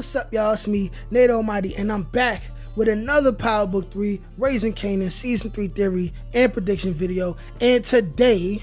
What's up, y'all? It's me, Nate Almighty, and I'm back with another Power Book 3 Raising Kanan Season 3 theory and prediction video. And today,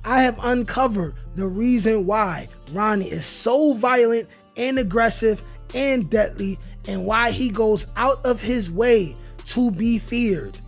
I have uncovered the reason why Ronnie is so violent and aggressive and deadly, and why he goes out of his way to be feared.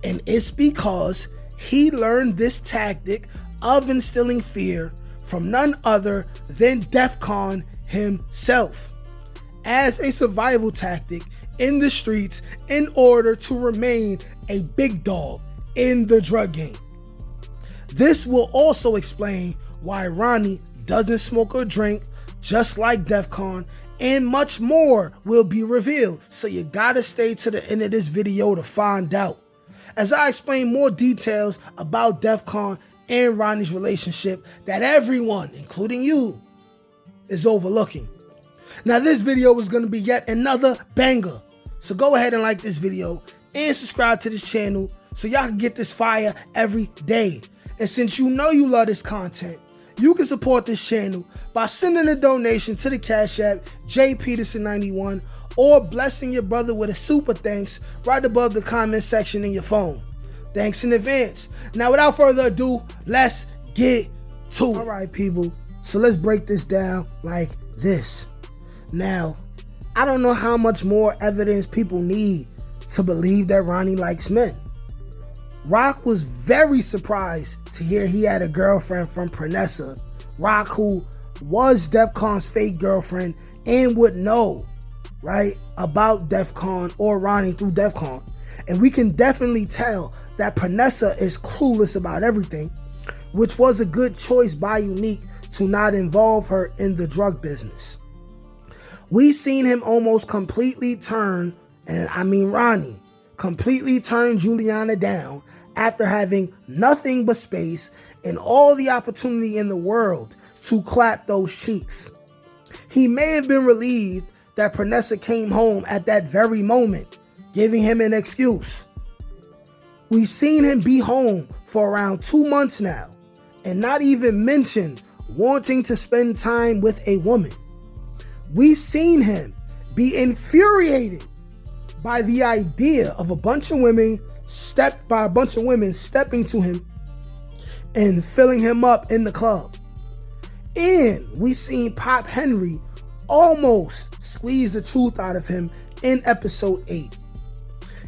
And it's because he learned this tactic of instilling fear from none other than Defcon himself, as a survival tactic in the streets in order to remain a big dog in the drug game. This will also explain why Ronnie doesn't smoke or drink, just like Defcon, and much more will be revealed, so you gotta stay to the end of this video to find out, as I explain more details about Defcon and Ronnie's relationship that everyone, including you, is overlooking. Now, this video is going to be yet another banger, so go ahead and like this video and subscribe to this channel so y'all can get this fire every day. And since you know you love this content, you can support this channel by sending a donation to the Cash App jpeterson91, or blessing your brother with a super thanks right above the comment section in your phone. Thanks in advance. Now, without further ado, let's get to it. All right, people, so let's break this down like this. Now, I don't know how much more evidence people need to believe that Ronnie likes men. Rock was very surprised to hear he had a girlfriend from Prenessa. Rock, who was Defcon's fake girlfriend and would know, right, about Defcon or Ronnie through Defcon. And we can definitely tell that Prenessa is clueless about everything, which was a good choice by Unique to not involve her in the drug business. We seen him almost completely turn, and I mean Ronnie, completely turn Juliana down after having nothing but space and all the opportunity in the world to clap those cheeks. He may have been relieved that Prenessa came home at that very moment, giving him an excuse. We've seen him be home for around 2 months now, and not even mention wanting to spend time with a woman. We've seen him be infuriated by the idea of a bunch of women stepping to him and filling him up in the club. And we seen Pop Henry almost squeeze the truth out of him in episode 8.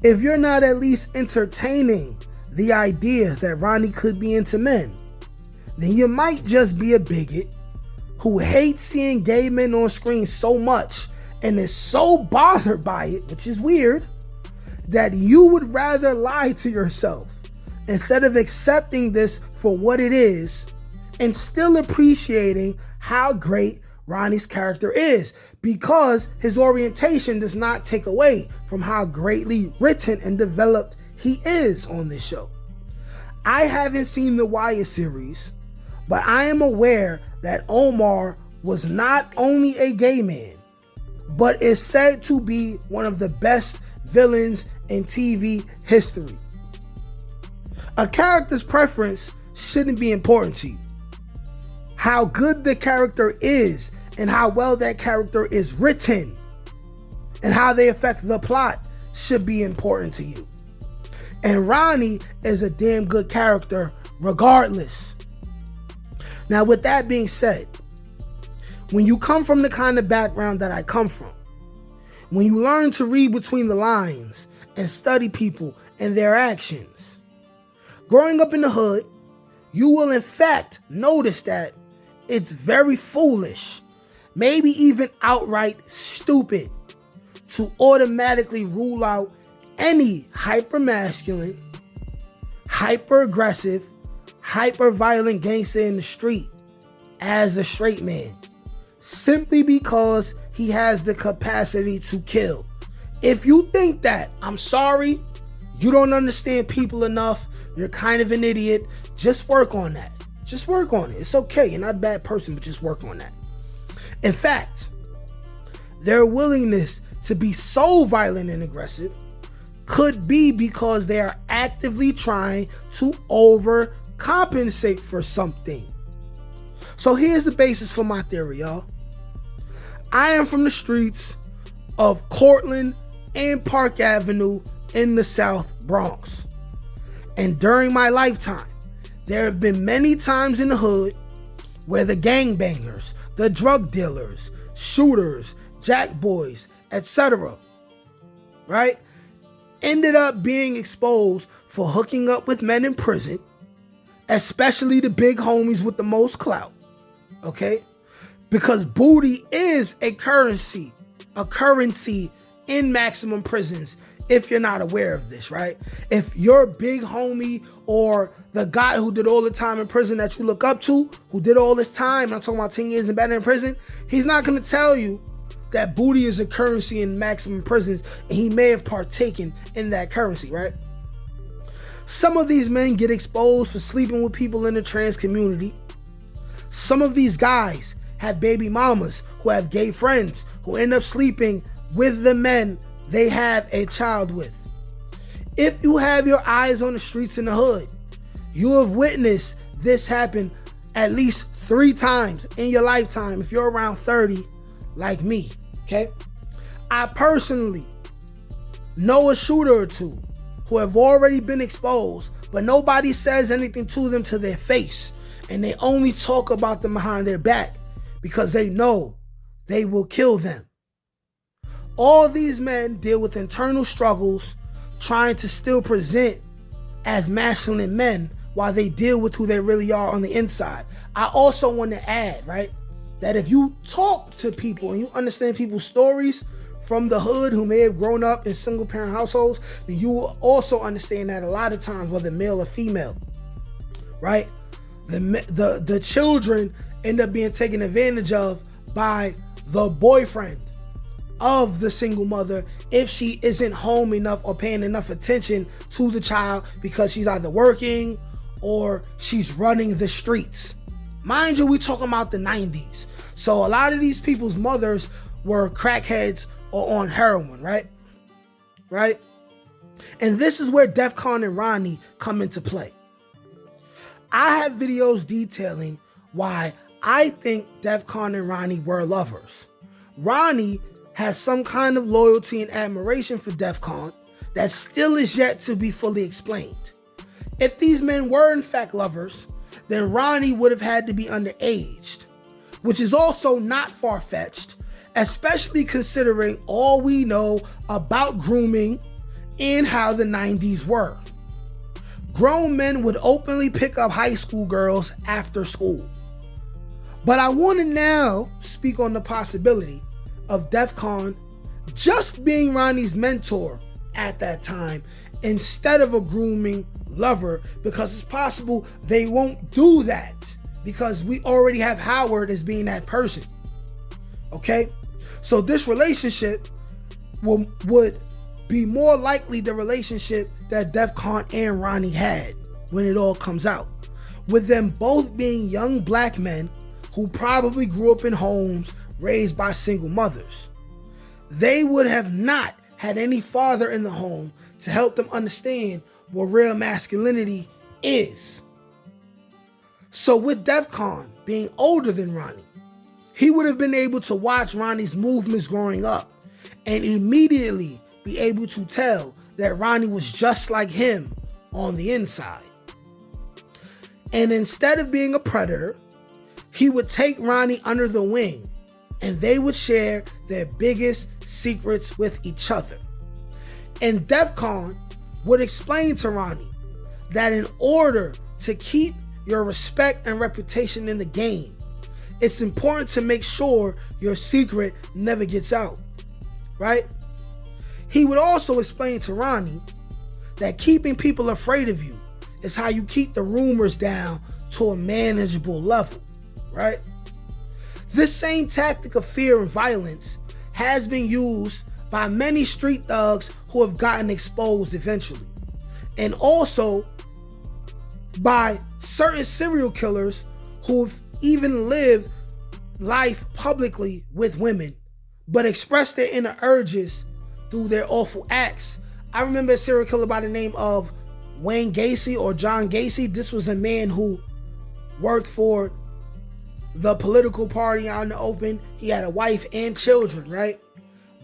If you're not at least entertaining the idea that Ronnie could be into men, then you might just be a bigot who hates seeing gay men on screen so much and is so bothered by it, which is weird, that you would rather lie to yourself instead of accepting this for what it is and still appreciating how great Ronnie's character is, because his orientation does not take away from how greatly written and developed he is on this show. I haven't seen the Wire series, but I am aware that Omar was not only a gay man, but is said to be one of the best villains in TV history. A character's preference shouldn't be important to you. How good the character is and how well that character is written and how they affect the plot should be important to you. And Ronnie is a damn good character regardless. Now, with that being said, when you come from the kind of background that I come from, when you learn to read between the lines and study people and their actions, growing up in the hood, you will in fact notice that it's very foolish, maybe even outright stupid, to automatically rule out any hyper-masculine, hyper-aggressive, hyper-violent gangster in the street as a straight man, simply because he has the capacity to kill. If you think that, I'm sorry, you don't understand people enough, you're kind of an idiot. Just work on that. Just work on it. It's okay. You're not a bad person, but just work on that. In fact, their willingness to be so violent and aggressive could be because they are actively trying to overcompensate for something. So here's the basis for my theory, y'all. I am from the streets of Cortland and Park Avenue in the South Bronx. And during my lifetime, there have been many times in the hood where the gangbangers, the drug dealers, shooters, jack boys, etc., right, ended up being exposed for hooking up with men in prison, especially the big homies with the most clout, okay? Because booty is a currency in maximum prisons, if you're not aware of this, right? If your big homie or the guy who did all the time in prison that you look up to, who did all this time, I'm talking about 10 years and better in prison, he's not going to tell you that booty is a currency in maximum prisons, and he may have partaken in that currency, right? Some of these men get exposed for sleeping with people in the trans community. Some of these guys have baby mamas who have gay friends who end up sleeping with the men they have a child with. If you have your eyes on the streets in the hood, you have witnessed this happen at least 3 times in your lifetime if you're around 30 like me, okay? I personally know a shooter or two who have already been exposed, but nobody says anything to them to their face, and they only talk about them behind their back because they know they will kill them. All these men deal with internal struggles, trying to still present as masculine men while they deal with who they really are on the inside. I also want to add, right, that if you talk to people and you understand people's stories from the hood who may have grown up in single parent households, then you will also understand that a lot of times, whether male or female, right, the children end up being taken advantage of by the boyfriend of the single mother if she isn't home enough or paying enough attention to the child because she's either working or she's running the streets. Mind you, we're talking about the 90s. So a lot of these people's mothers were crackheads or on heroin, right? Right? And this is where Defcon and Ronnie come into play. I have videos detailing why I think Defcon and Ronnie were lovers. Ronnie has some kind of loyalty and admiration for Defcon that still is yet to be fully explained. If these men were in fact lovers, then Ronnie would have had to be underaged, which is also not far-fetched, especially considering all we know about grooming and how the 90s were. Grown men would openly pick up high school girls after school. But I want to now speak on the possibility of Defcon just being Ronnie's mentor at that time instead of a grooming lover, because it's possible they won't do that because we already have Howard as being that person. Okay? So this relationship would be more likely the relationship that Defcon and Ronnie had when it all comes out, with them both being young black men who probably grew up in homes raised by single mothers. They would have not had any father in the home to help them understand what real masculinity is. So with Defcon being older than Ronnie, he would have been able to watch Ronnie's movements growing up and immediately be able to tell that Ronnie was just like him on the inside. And instead of being a predator, he would take Ronnie under the wing and they would share their biggest secrets with each other. And Defcon would explain to Ronnie that in order to keep your respect and reputation in the game, it's important to make sure your secret never gets out, right? He would also explain to Ronnie that keeping people afraid of you is how you keep the rumors down to a manageable level, right? This same tactic of fear and violence has been used by many street thugs who have gotten exposed eventually, and also by certain serial killers who've even lived life publicly with women, but expressed their inner urges through their awful acts. I remember a serial killer by the name of Wayne Gacy or John Gacy. This was a man who worked for the political party out in the open. He had a wife and children, right?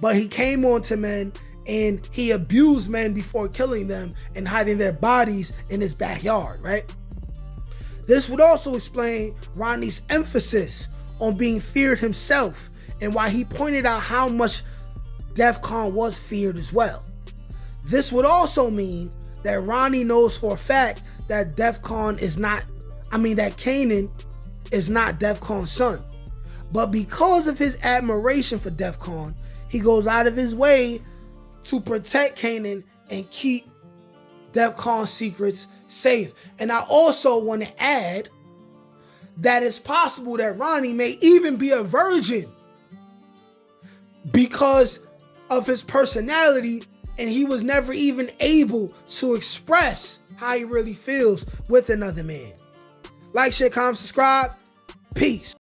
But he came on to men and he abused men before killing them and hiding their bodies in his backyard, right? This would also explain Ronnie's emphasis on being feared himself and why he pointed out how much Defcon was feared as well. This would also mean that Ronnie knows for a fact that that Kanan is not Defcon's son. But because of his admiration for Defcon, he goes out of his way to protect Kanan and keep Defcon's secrets safe. And I also want to add that it's possible that Ronnie may even be a virgin because of his personality, and he was never even able to express how he really feels with another man. Like, share, comment, subscribe. Peace.